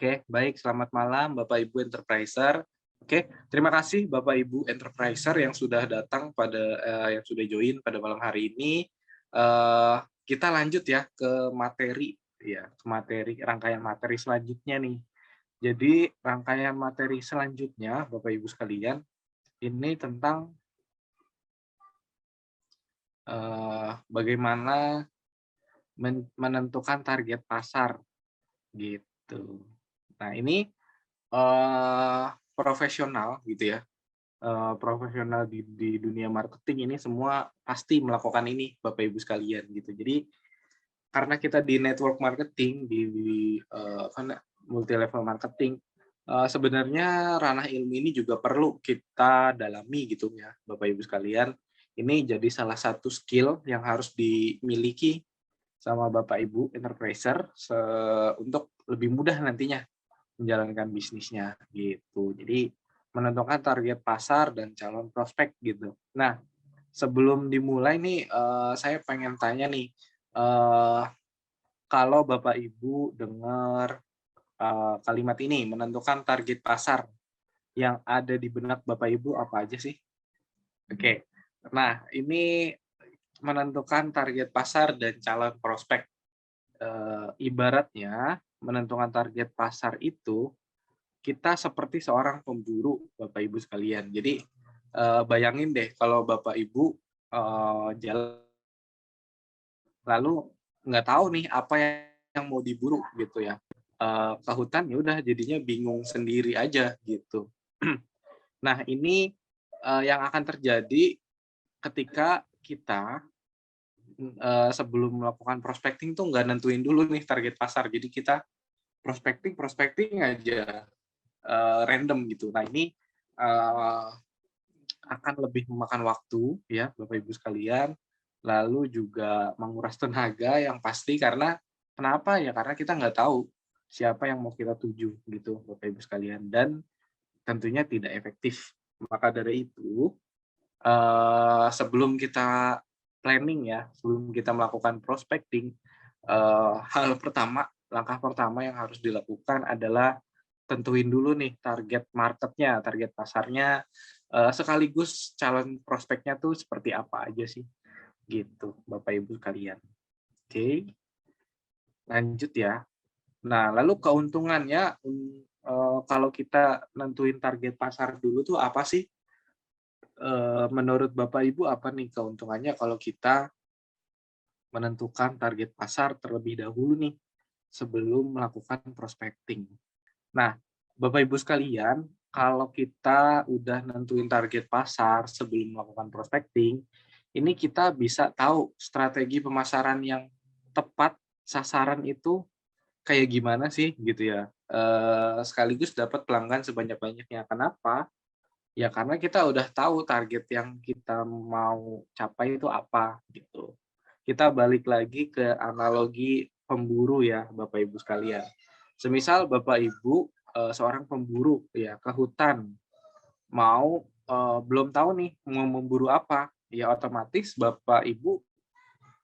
Oke, baik. Selamat malam Bapak Ibu Enterpriser. Oke, terima kasih Bapak Ibu Enterpriser yang sudah datang yang sudah join pada malam hari ini. Eh, kita lanjut ya ke materi, ya, ke materi rangkaian materi selanjutnya nih. Jadi rangkaian materi selanjutnya, Bapak Ibu sekalian, ini tentang bagaimana menentukan target pasar gitu. Nah, ini profesional gitu ya, profesional di dunia marketing ini semua pasti melakukan ini Bapak Ibu sekalian gitu. Jadi karena kita di network marketing, kan multi level marketing, sebenarnya ranah ilmu ini juga perlu kita dalami gitu ya Bapak Ibu sekalian. Ini jadi salah satu skill yang harus dimiliki sama Bapak Ibu enterpriser untuk lebih mudah nantinya menjalankan bisnisnya gitu. Jadi menentukan target pasar dan calon prospek gitu. Nah, sebelum dimulai nih, saya pengen tanya nih, eee, kalau Bapak Ibu dengar, kalimat ini, menentukan target pasar, yang ada di benak Bapak Ibu apa aja sih? Oke. Nah, ini menentukan target pasar dan calon prospek. Ibaratnya menentukan target pasar itu kita seperti seorang pemburu, Bapak Ibu sekalian. Jadi, bayangin deh kalau Bapak Ibu, jalan lalu nggak tahu nih apa yang mau diburu gitu ya, ke hutan, ya udah jadinya bingung sendiri aja gitu. Nah ini, yang akan terjadi ketika kita, sebelum melakukan prospecting tuh nggak nentuin dulu nih target pasar. Jadi kita prospecting aja, random gitu. Nah ini, eee akan lebih memakan waktu ya Bapak Ibu sekalian, lalu juga menguras tenaga yang pasti karena kenapa ya, karena kita nggak tahu siapa yang mau kita tuju gitu Bapak Ibu sekalian, dan tentunya tidak efektif. Maka dari itu, sebelum kita planning ya, sebelum kita melakukan prospecting, langkah pertama yang harus dilakukan adalah tentuin dulu nih target marketnya, target pasarnya, sekaligus calon prospeknya tuh seperti apa aja sih, gitu, Bapak Ibu sekalian. Oke, lanjut ya. Nah, lalu keuntungannya, kalau kita nentuin target pasar dulu tuh apa sih? Menurut Bapak Ibu apa nih keuntungannya kalau kita menentukan target pasar terlebih dahulu nih, sebelum melakukan prospecting? Nah, Bapak Ibu sekalian, kalau kita udah nentuin target pasar sebelum melakukan prospecting, ini kita bisa tahu strategi pemasaran yang tepat sasaran itu kayak gimana sih gitu ya. Sekaligus dapat pelanggan sebanyak-banyaknya. Kenapa? Ya karena kita udah tahu target yang kita mau capai itu apa gitu. Kita balik lagi ke analogi pemburu ya Bapak Ibu sekalian. Semisal Bapak Ibu, seorang pemburu ya ke hutan, belum tahu nih mau memburu apa, ya otomatis Bapak Ibu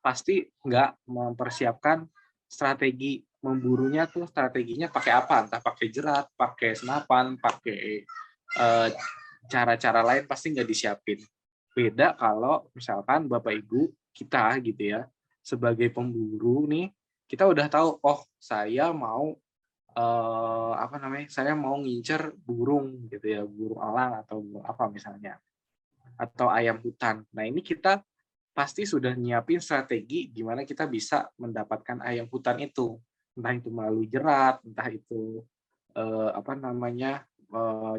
pasti nggak mempersiapkan strategi memburunya tuh, strateginya pakai apa, entah pakai jerat, pakai senapan, pakai, cara-cara lain pasti nggak disiapin. Beda kalau misalkan Bapak Ibu kita gitu ya, sebagai pemburu nih, kita udah tahu, oh saya mau, saya mau ngincer burung gitu ya, burung elang atau burung apa misalnya, atau ayam hutan. Nah ini kita pasti sudah nyiapin strategi gimana kita bisa mendapatkan ayam hutan itu. Entah itu melalui jerat, entah itu,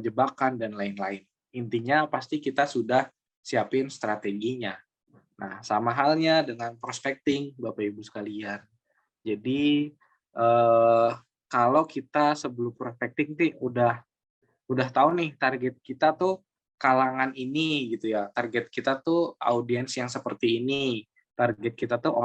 jebakan dan lain-lain. Intinya pasti kita sudah siapin strateginya. Nah, sama halnya dengan prospecting, Bapak Ibu sekalian. Jadi, kalau kita sebelum prospecting nih udah tahu nih target kita tuh kalangan ini gitu ya, target kita tuh audiens yang seperti ini, target kita tuh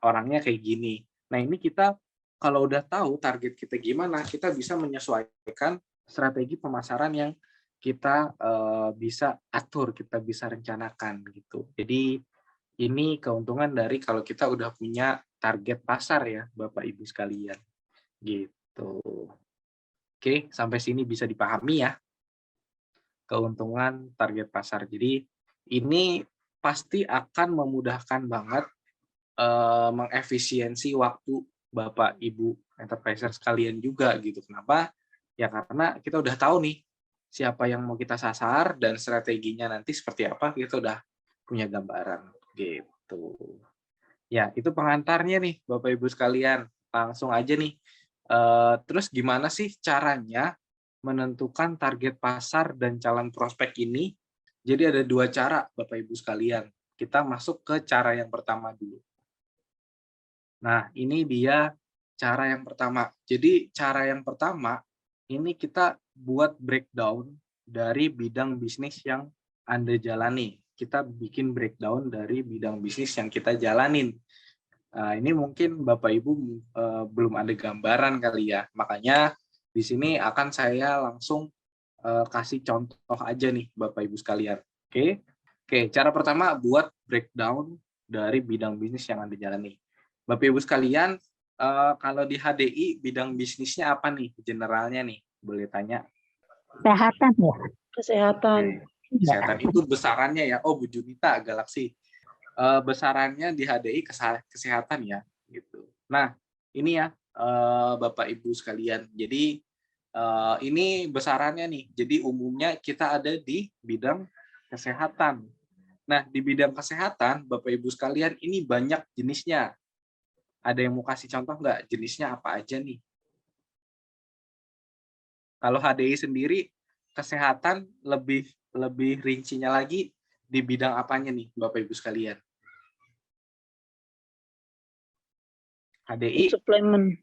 orangnya kayak gini. Nah ini kita kalau udah tahu target kita gimana, kita bisa menyesuaikan strategi pemasaran yang kita, bisa atur, kita bisa rencanakan gitu. Jadi ini keuntungan dari kalau kita udah punya target pasar ya Bapak Ibu sekalian, gitu. Oke, sampai sini bisa dipahami ya, keuntungan target pasar. Jadi ini pasti akan memudahkan banget mengefisiensi waktu Bapak Ibu enterpriser sekalian juga gitu. Kenapa? Ya karena kita udah tahu nih siapa yang mau kita sasar dan strateginya nanti seperti apa, kita udah punya gambaran gitu. Ya, itu pengantarnya nih Bapak Ibu sekalian. Langsung aja nih. Terus gimana sih caranya menentukan target pasar dan calon prospek ini? Jadi ada dua cara Bapak Ibu sekalian. Kita masuk ke cara yang pertama dulu. Nah, ini dia cara yang pertama. Jadi, cara yang pertama, ini kita buat breakdown dari bidang bisnis yang Anda jalani. Kita bikin breakdown dari bidang bisnis yang kita jalanin. Nah, ini mungkin Bapak Ibu belum ada gambaran kali ya. Makanya di sini akan saya langsung kasih contoh aja nih Bapak Ibu sekalian. Oke. Oke, cara pertama buat breakdown dari bidang bisnis yang Anda jalani. Bapak Ibu sekalian, kalau di HDI bidang bisnisnya apa nih generalnya nih? Boleh tanya? Kesehatan ya. Kesehatan. Oke. Kesehatan itu besarannya ya. Oh, Bu Junita Galaksi. Besarannya di HDI kesehatan ya, gitu. Nah, ini ya Bapak Ibu sekalian. Jadi ini besarannya nih. Jadi umumnya kita ada di bidang kesehatan. Nah, di bidang kesehatan, Bapak Ibu sekalian, ini banyak jenisnya. Ada yang mau kasih contoh nggak? Jenisnya apa aja nih? Kalau HDI sendiri, kesehatan lebih rincinya lagi di bidang apanya nih, Bapak Ibu sekalian? HDI Suplemen.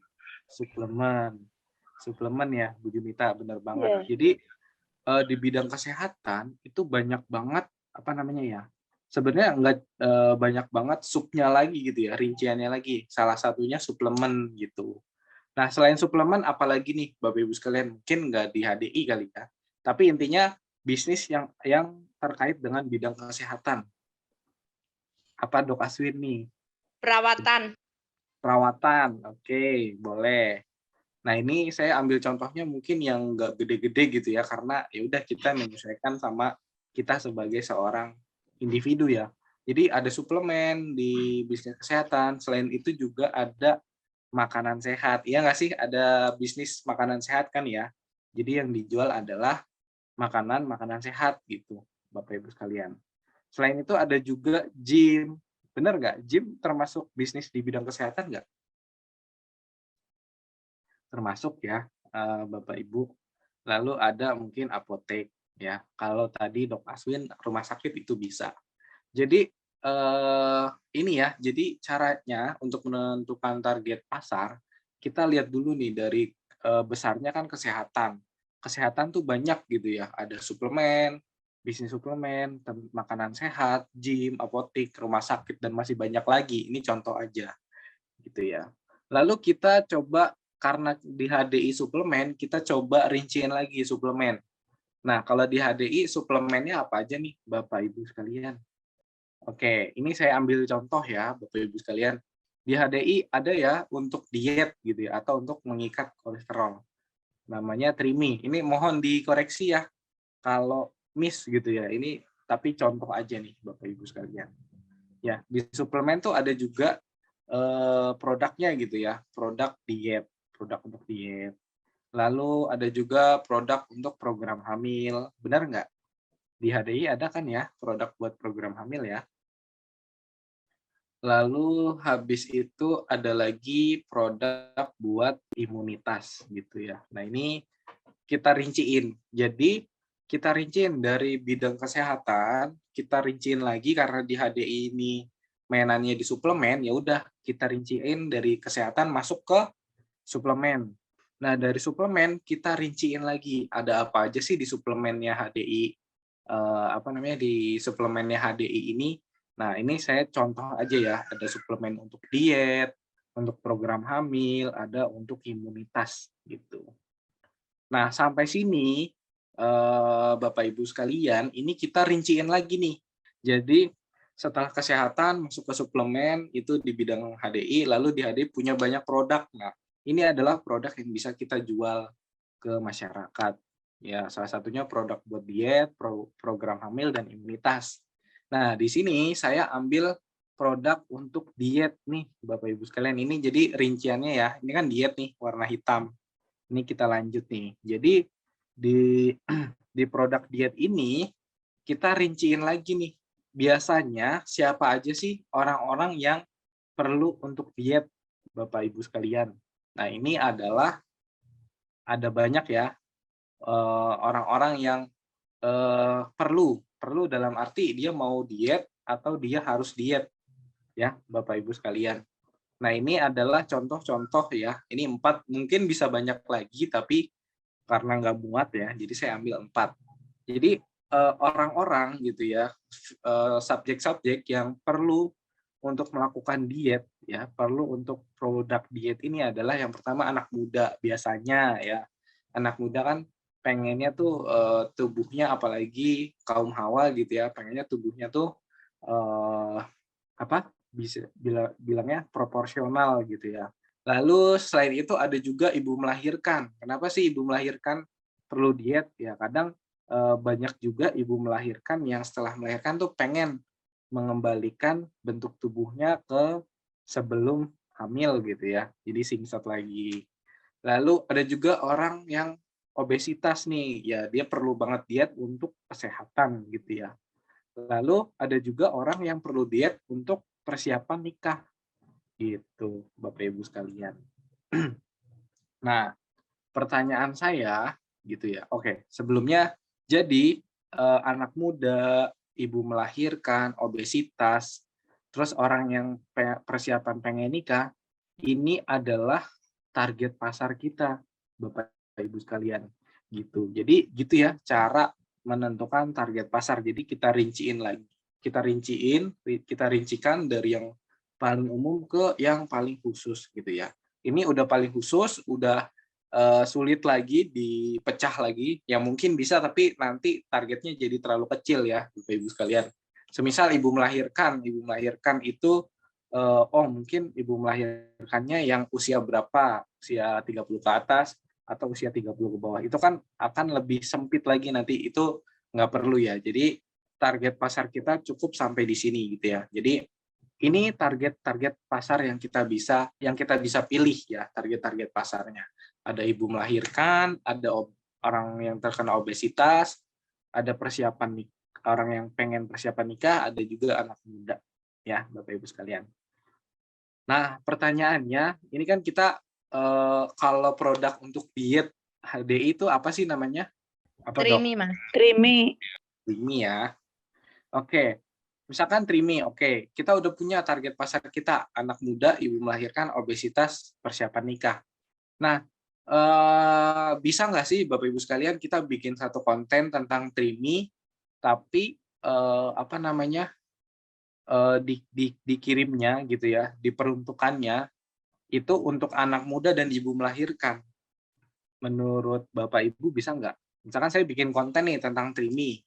suplemen ya Bu Junita, benar banget. Yeah. Jadi di bidang kesehatan itu banyak banget apa namanya ya, sebenarnya nggak banyak banget subnya lagi gitu ya, rinciannya lagi, salah satunya suplemen gitu. Nah, selain suplemen apalagi nih Bapak Ibu sekalian, mungkin nggak di HDI kali ya, tapi intinya bisnis yang terkait dengan bidang kesehatan. Apa Dok Aswin nih? Perawatan. Perawatan, oke, boleh. Nah, ini saya ambil contohnya mungkin yang nggak gede-gede gitu ya, karena ya udah kita menyesuaikan sama kita sebagai seorang individu ya. Jadi ada suplemen di bisnis kesehatan, selain itu juga ada makanan sehat. Iya nggak sih? Ada bisnis makanan sehat kan ya. Jadi yang dijual adalah makanan sehat gitu, Bapak Ibu sekalian. Selain itu ada juga gym. Benar nggak? Gym termasuk bisnis di bidang kesehatan nggak? Termasuk ya, Bapak Ibu. Lalu ada mungkin apotek ya. Kalau tadi Dok Aswin rumah sakit itu bisa. Jadi ini ya, jadi caranya untuk menentukan target pasar, kita lihat dulu nih dari besarnya kan kesehatan. Kesehatan tuh banyak gitu ya, ada suplemen, bisnis suplemen, makanan sehat, gym, apotek, rumah sakit, dan masih banyak lagi. Ini contoh aja gitu ya. Lalu kita coba, karena di HDI suplemen, kita coba rinciin lagi suplemen. Nah, kalau di HDI suplemennya apa aja nih Bapak Ibu sekalian? Oke, ini saya ambil contoh ya Bapak Ibu sekalian. Di HDI ada ya untuk diet gitu ya, atau untuk mengikat kolesterol. Namanya Trimi. Ini mohon dikoreksi ya kalau miss gitu ya. Ini tapi contoh aja nih Bapak Ibu sekalian. Ya, di suplemen tuh ada juga produknya gitu ya, produk diet, produk untuk diet. Lalu ada juga produk untuk program hamil, benar nggak? Di HDI ada kan ya produk buat program hamil ya. Lalu habis itu ada lagi produk buat imunitas gitu ya. Nah ini kita rinciin. Jadi kita rinciin dari bidang kesehatan, kita rinciin lagi karena di HDI ini mainannya di suplemen, ya udah kita rinciin dari kesehatan masuk ke suplemen. Nah, dari suplemen kita rinciin lagi ada apa aja sih di suplemennya HDI, apa namanya, di suplemennya HDI ini. Nah, ini saya contoh aja ya, ada suplemen untuk diet, untuk program hamil, ada untuk imunitas gitu. Nah, sampai sini Bapak Ibu sekalian, ini kita rinciin lagi nih. Jadi setelah kesehatan masuk ke suplemen itu di bidang HDI, lalu di HDI punya banyak produk. Nah, ini adalah produk yang bisa kita jual ke masyarakat. Ya, salah satunya produk buat diet, program hamil dan imunitas. Nah, di sini saya ambil produk untuk diet nih, Bapak Ibu sekalian. Ini jadi rinciannya ya. Ini kan diet nih, warna hitam. Ini kita lanjut nih. Jadi di di produk diet ini kita rinciin lagi nih. Biasanya siapa aja sih orang-orang yang perlu untuk diet, Bapak Ibu sekalian. Nah, ini adalah ada banyak ya orang-orang yang perlu dalam arti dia mau diet atau dia harus diet ya, Bapak Ibu sekalian. Nah, ini adalah contoh-contoh ya. Ini 4, mungkin bisa banyak lagi, tapi karena nggak muat ya, jadi saya ambil 4. Jadi orang-orang gitu ya, subjek-subjek yang perlu untuk melakukan diet ya, perlu untuk produk diet ini adalah yang pertama anak muda biasanya ya. Anak muda kan pengennya tuh tubuhnya, apalagi kaum hawa gitu ya, pengennya tubuhnya tuh eh, apa? Bisa bilangnya proporsional gitu ya. Lalu selain itu ada juga ibu melahirkan. Kenapa sih ibu melahirkan perlu diet? Ya kadang banyak juga ibu melahirkan yang setelah melahirkan tuh pengen mengembalikan bentuk tubuhnya ke sebelum hamil gitu ya. Jadi singkat lagi. Lalu ada juga orang yang obesitas nih, ya dia perlu banget diet untuk kesehatan gitu ya. Lalu ada juga orang yang perlu diet untuk persiapan nikah gitu, Bapak Ibu sekalian. Nah, pertanyaan saya gitu ya. Oke, sebelumnya jadi anak muda, ibu melahirkan, obesitas, terus orang yang persiapan pengen nikah, ini adalah target pasar kita, Bapak Ibu sekalian. Gitu. Jadi gitu ya cara menentukan target pasar. Jadi kita rinciin lagi. Kita rincikan dari yang paling umum ke yang paling khusus gitu ya. Ini udah paling khusus, udah sulit lagi dipecah lagi, ya mungkin bisa tapi nanti targetnya jadi terlalu kecil ya Bapak Ibu sekalian. Semisal ibu melahirkan itu mungkin ibu melahirkannya yang usia berapa, usia 30 ke atas atau usia 30 ke bawah. Itu kan akan lebih sempit lagi nanti, itu nggak perlu ya. Jadi target pasar kita cukup sampai di sini gitu ya. Jadi ini target pasar yang kita bisa pilih ya, target pasarnya. Ada ibu melahirkan, ada orang yang terkena obesitas, ada persiapan orang yang pengen persiapan nikah, ada juga anak muda ya, Bapak Ibu sekalian. Nah, pertanyaannya, ini kan kita kalau produk untuk diet HDI itu apa sih namanya? Apa dok? Trimi, Mas. Trimi. Trimi ya. Oke. Misalkan Trimi, oke, kita udah punya target pasar kita, anak muda, ibu melahirkan, obesitas, persiapan nikah. Nah, bisa nggak sih Bapak Ibu sekalian kita bikin satu konten tentang Trimi, tapi dikirimnya gitu ya, diperuntukannya itu untuk anak muda dan ibu melahirkan. Menurut Bapak Ibu bisa nggak? Misalkan saya bikin konten nih tentang Trimi.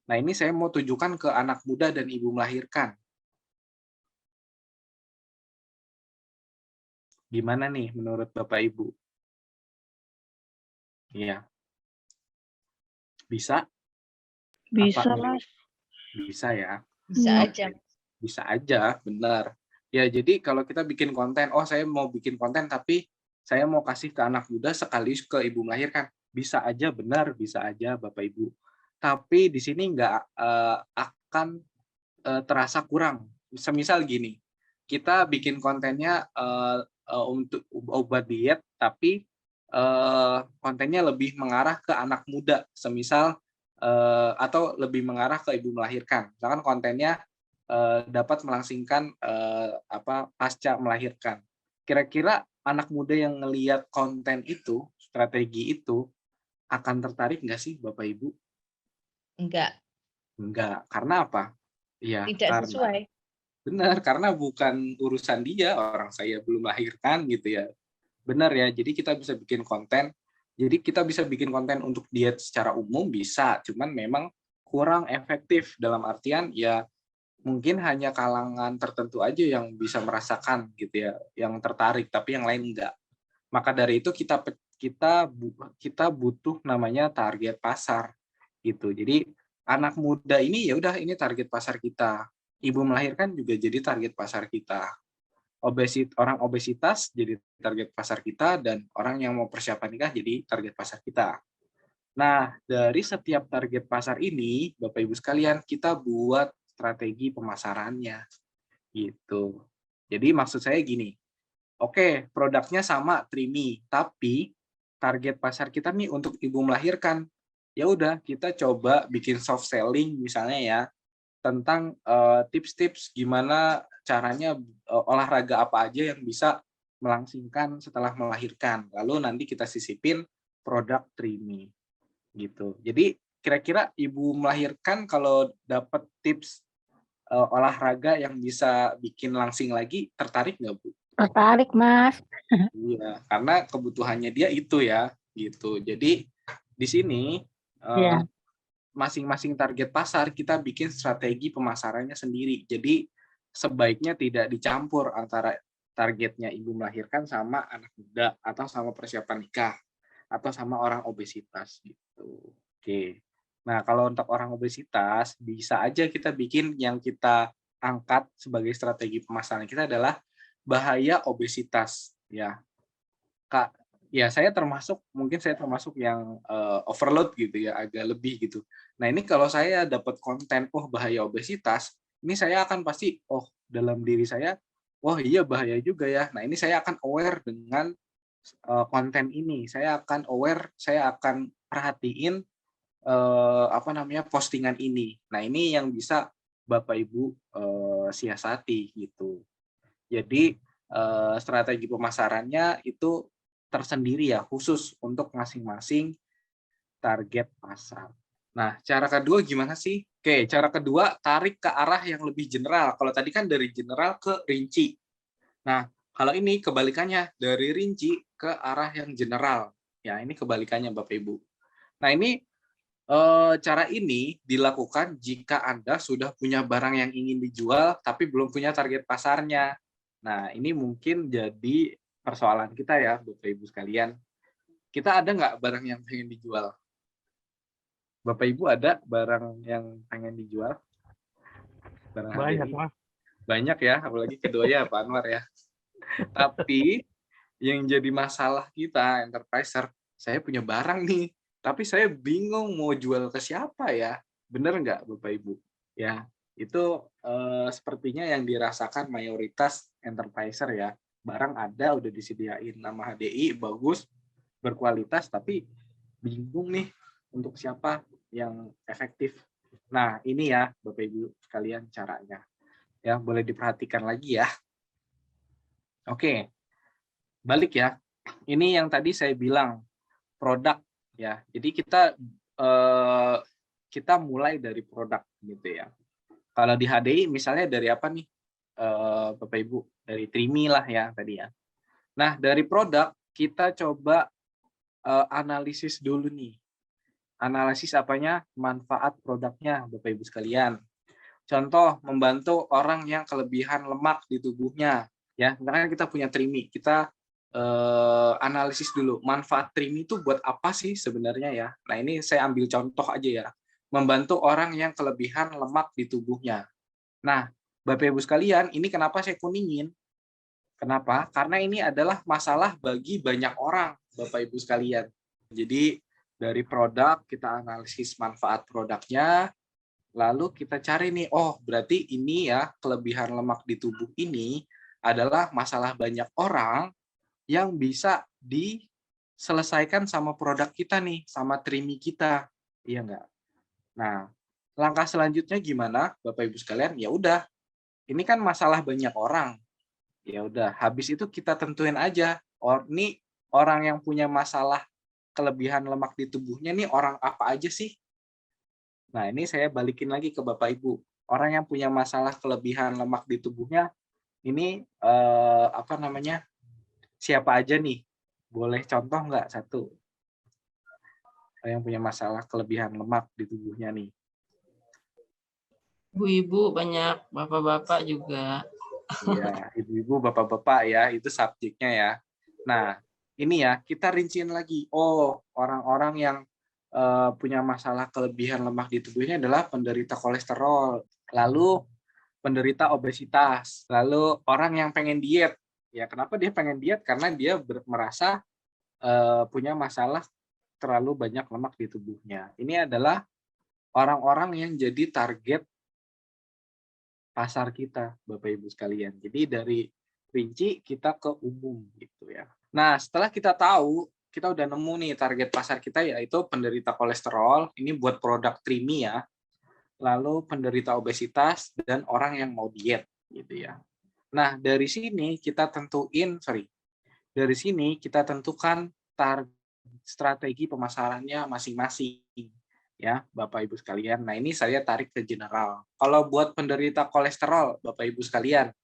Nah, ini saya mau tujukan ke anak muda dan ibu melahirkan. Gimana nih menurut Bapak Ibu? Iya. Bisa? Bisa, Apa? Mas. Bisa ya. Bisa Iya. aja. Bisa aja, benar. Ya, jadi kalau kita bikin konten, saya mau bikin konten tapi saya mau kasih ke anak muda sekaligus ke ibu melahirkan. Bisa aja, benar, bisa aja Bapak Ibu. Tapi di sini nggak akan terasa kurang. Semisal gini, kita bikin kontennya untuk obat diet, tapi kontennya lebih mengarah ke anak muda, semisal atau lebih mengarah ke ibu melahirkan. Misalkan kontennya dapat melangsingkan pasca melahirkan. Kira-kira anak muda yang ngelihat konten itu, strategi itu, akan tertarik nggak sih Bapak Ibu? Enggak. Enggak. Karena apa? Ya, Tidak sesuai. benar, karena bukan urusan dia, orang saya belum melahirkan gitu ya. Benar ya, jadi kita bisa bikin konten. Jadi kita bisa bikin konten untuk diet secara umum bisa, cuman memang kurang efektif dalam artian ya mungkin hanya kalangan tertentu aja yang bisa merasakan gitu ya, yang tertarik, tapi yang lain enggak. Maka dari itu kita butuh namanya target pasar gitu. Jadi anak muda ini ya udah ini target pasar kita. Ibu melahirkan juga jadi target pasar kita. Orang obesitas jadi target pasar kita, dan orang yang mau persiapan nikah jadi target pasar kita. Nah, dari setiap target pasar ini, Bapak Ibu sekalian, kita buat strategi pemasarannya gitu. Jadi maksud saya gini, oke, produknya sama Trimi, tapi target pasar kita nih untuk ibu melahirkan. Ya udah, kita coba bikin soft selling misalnya ya, tentang tips-tips gimana caranya olahraga apa aja yang bisa melangsingkan setelah melahirkan. Lalu nanti kita sisipin produk Trimi gitu. Jadi kira-kira ibu melahirkan kalau dapat tips olahraga yang bisa bikin langsing lagi, tertarik nggak, Bu? Tertarik, Mas. Iya, karena kebutuhannya dia itu ya, gitu. Jadi di sini Ya, masing-masing target pasar kita bikin strategi pemasarannya sendiri. Jadi sebaiknya tidak dicampur antara targetnya ibu melahirkan sama anak muda atau sama persiapan nikah atau sama orang obesitas gitu. Oke. Nah, kalau untuk orang obesitas bisa aja kita bikin yang kita angkat sebagai strategi pemasaran kita adalah bahaya obesitas ya. Kak, ya mungkin saya termasuk yang overload gitu ya, agak lebih gitu. Nah, ini kalau saya dapat konten, oh bahaya obesitas, ini saya akan pasti, oh dalam diri saya, oh iya bahaya juga ya. Nah, ini saya akan aware dengan konten ini. Saya akan aware, saya akan perhatiin postingan ini. Nah, ini yang bisa Bapak Ibu siasati gitu. Jadi strategi pemasarannya itu tersendiri ya, khusus untuk masing-masing target pasar. Nah, cara kedua gimana sih? Oke, cara kedua tarik ke arah yang lebih general. Kalau tadi kan dari general ke rinci. Nah, kalau ini kebalikannya, dari rinci ke arah yang general. Ya, ini kebalikannya Bapak Ibu. Nah, ini cara ini dilakukan jika Anda sudah punya barang yang ingin dijual tapi belum punya target pasarnya. Nah, ini mungkin jadi persoalan kita ya, Bapak Ibu sekalian. Kita ada nggak barang yang pengen dijual? Bapak Ibu ada barang yang pengen dijual? Barang banyak, HDI? Mas. Banyak ya, apalagi keduanya Pak Anwar ya. Tapi yang jadi masalah kita, enterpriser, saya punya barang nih, tapi saya bingung mau jual ke siapa ya. Bener nggak Bapak Ibu? Ya, itu sepertinya yang dirasakan mayoritas enterpriser ya. Barang ada, udah disediain nama HDI, bagus, berkualitas, tapi bingung nih untuk siapa yang efektif. Nah, ini ya Bapak Ibu sekalian caranya. Ya, boleh diperhatikan lagi ya. Oke, balik ya. Ini yang tadi saya bilang produk ya. Jadi kita mulai dari produk gitu ya. Kalau di HDI misalnya dari apa nih, Bapak Ibu? Dari Trimi lah ya tadi ya. Nah, dari produk kita coba analisis dulu nih. Analisis apanya? Manfaat produknya Bapak Ibu sekalian. Contoh, membantu orang yang kelebihan lemak di tubuhnya. Ya, misalkan kita punya Trimi, kita analisis dulu manfaat Trimi itu buat apa sih sebenarnya ya. Nah, ini saya ambil contoh aja ya. Membantu orang yang kelebihan lemak di tubuhnya. Nah, Bapak Ibu sekalian, ini kenapa saya kuningin? Kenapa? Karena ini adalah masalah bagi banyak orang, Bapak Ibu sekalian. Jadi, dari produk kita analisis manfaat produknya, lalu kita cari nih, oh berarti ini ya kelebihan lemak di tubuh ini adalah masalah banyak orang yang bisa diselesaikan sama produk kita nih, sama Trimi kita. Iya nggak? Nah, langkah selanjutnya gimana, Bapak Ibu sekalian? Ya udah, ini kan masalah banyak orang. Ya udah, habis itu kita tentuin aja, ini orang yang punya masalah kelebihan lemak di tubuhnya nih orang apa aja sih? Nah, ini saya balikin lagi ke Bapak Ibu. Orang yang punya masalah kelebihan lemak di tubuhnya ini siapa aja nih? Boleh contoh nggak satu yang punya masalah kelebihan lemak di tubuhnya nih? Ibu-ibu banyak, bapak-bapak juga. Iya, ibu-ibu, bapak-bapak ya, itu subjeknya ya. Nah, ini ya, kita rinciin lagi. Oh, orang-orang yang punya masalah kelebihan lemak di tubuhnya adalah penderita kolesterol, lalu penderita obesitas, lalu orang yang pengen diet. Ya, kenapa dia pengen diet? Karena dia merasa punya masalah terlalu banyak lemak di tubuhnya. Ini adalah orang-orang yang jadi target pasar kita, Bapak Ibu sekalian. Jadi dari rinci kita ke umum gitu ya. Nah, setelah kita tahu, kita udah nemu nih target pasar kita yaitu penderita kolesterol, ini buat produk Trimi ya. Lalu penderita obesitas dan orang yang mau diet gitu ya. Nah, dari sini kita tentukan strategi pemasarannya masing-masing ya, Bapak Ibu sekalian. Nah, ini saya tarik ke general. Kalau buat penderita kolesterol, Bapak Ibu sekalian,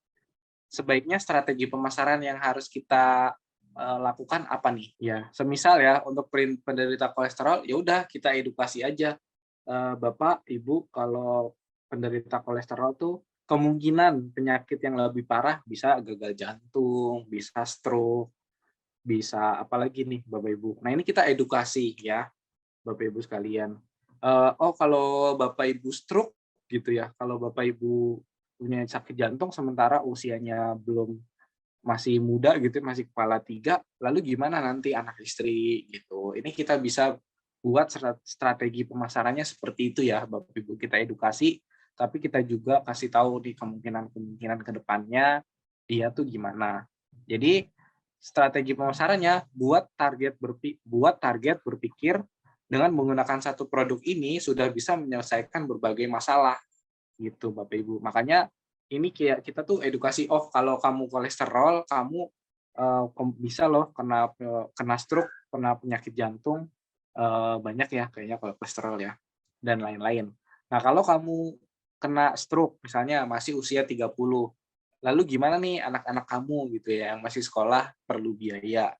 sebaiknya strategi pemasaran yang harus kita lakukan apa nih? Ya, semisal ya untuk penderita kolesterol, ya udah kita edukasi aja. Bapak, Ibu, kalau penderita kolesterol tuh kemungkinan penyakit yang lebih parah bisa gagal jantung, bisa stroke, bisa apalagi nih Bapak Ibu. Nah, ini kita edukasi ya, Bapak Ibu sekalian. Oh, kalau Bapak Ibu stroke gitu ya, kalau Bapak Ibu punya sakit jantung sementara usianya masih muda gitu, masih kepala 3, lalu gimana nanti anak istri gitu. Ini kita bisa buat strategi pemasarannya seperti itu ya, Bapak Ibu. Kita edukasi, tapi kita juga kasih tahu di kemungkinan ke depannya dia tuh gimana. Jadi strategi pemasarannya buat target berpikir dengan menggunakan satu produk ini sudah bisa menyelesaikan berbagai masalah gitu Bapak Ibu. Makanya ini kayak kita tuh edukasi, oh kalau kamu kolesterol, kamu bisa loh kena stroke, kena penyakit jantung, banyak ya kayaknya kalau kolesterol ya, dan lain-lain. Nah, kalau kamu kena stroke misalnya masih usia 30, lalu gimana nih anak-anak kamu gitu ya yang masih sekolah perlu biaya.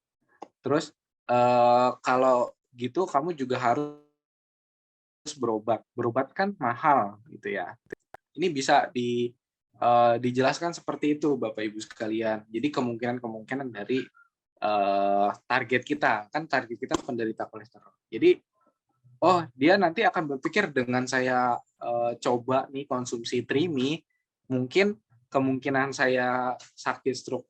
Terus kalau gitu kamu juga harus berobat. Berobat kan mahal gitu ya. Ini bisa dijelaskan seperti itu Bapak Ibu sekalian. Jadi kemungkinan dari target kita, kan target kita penderita kolesterol. Jadi oh dia nanti akan berpikir dengan saya coba nih konsumsi Trimi, mungkin kemungkinan saya sakit stroke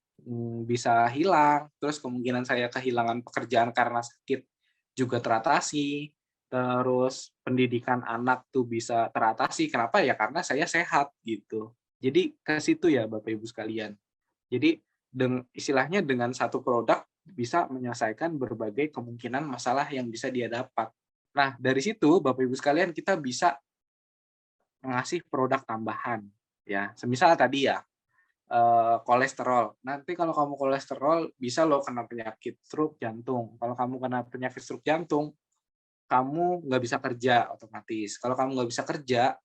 bisa hilang, terus kemungkinan saya kehilangan pekerjaan karena sakit juga teratasi, terus pendidikan anak tuh bisa teratasi. Kenapa ya? Karena saya sehat gitu. Jadi ke situ ya Bapak Ibu sekalian. Jadi istilahnya dengan satu produk bisa menyelesaikan berbagai kemungkinan masalah yang bisa dia dapat. Nah, dari situ Bapak Ibu sekalian kita bisa ngasih produk tambahan ya. Semisal tadi ya kolesterol. Nanti kalau kamu kolesterol bisa loh kena penyakit stroke jantung. Kalau kamu kena penyakit stroke jantung, kamu nggak bisa kerja otomatis. Kalau kamu nggak bisa kerja,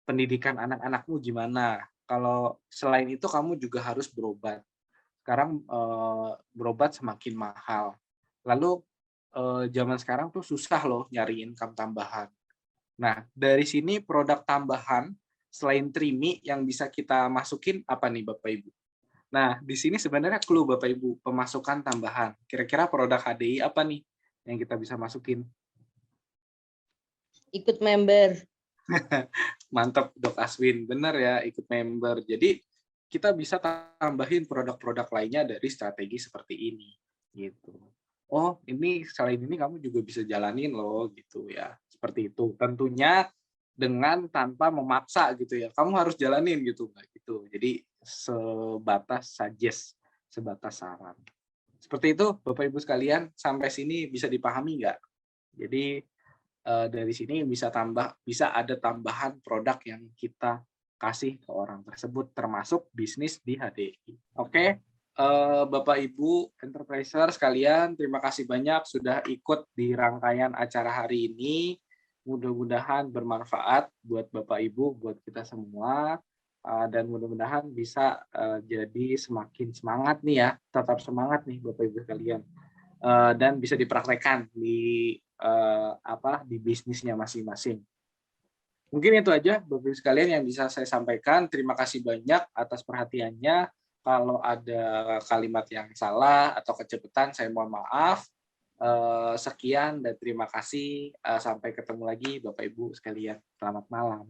pendidikan anak-anakmu gimana? Kalau selain itu kamu juga harus berobat. Sekarang berobat semakin mahal. Lalu zaman sekarang tuh susah loh nyari income tambahan. Nah, dari sini produk tambahan selain Trimi yang bisa kita masukin apa nih Bapak Ibu? Nah, di sini sebenarnya clue Bapak Ibu, pemasukan tambahan. Kira-kira produk HDI apa nih yang kita bisa masukin? Ikut member. Mantap Dok Aswin, benar ya ikut member. Jadi kita bisa tambahin produk-produk lainnya dari strategi seperti ini gitu. Oh, ini selain ini kamu juga bisa jalanin loh gitu ya. Seperti itu. Tentunya dengan tanpa memaksa gitu ya. Kamu harus jalanin gitu enggak gitu. Jadi sebatas suggest, sebatas saran. Seperti itu Bapak Ibu sekalian, sampai sini bisa dipahami nggak? Jadi dari sini bisa ada tambahan produk yang kita kasih ke orang tersebut termasuk bisnis di HDI. Oke, Bapak Ibu enterpriser sekalian, terima kasih banyak sudah ikut di rangkaian acara hari ini. Mudah-mudahan bermanfaat buat Bapak Ibu, buat kita semua, dan mudah-mudahan bisa jadi semakin semangat nih ya, tetap semangat nih Bapak Ibu sekalian, dan bisa dipraktekkan di di bisnisnya masing-masing. Mungkin itu aja Bapak Ibu sekalian yang bisa saya sampaikan. Terima kasih banyak atas perhatiannya. Kalau ada kalimat yang salah atau kecepatan, saya mohon maaf. Sekian dan terima kasih. Sampai ketemu lagi Bapak Ibu sekalian. Selamat malam.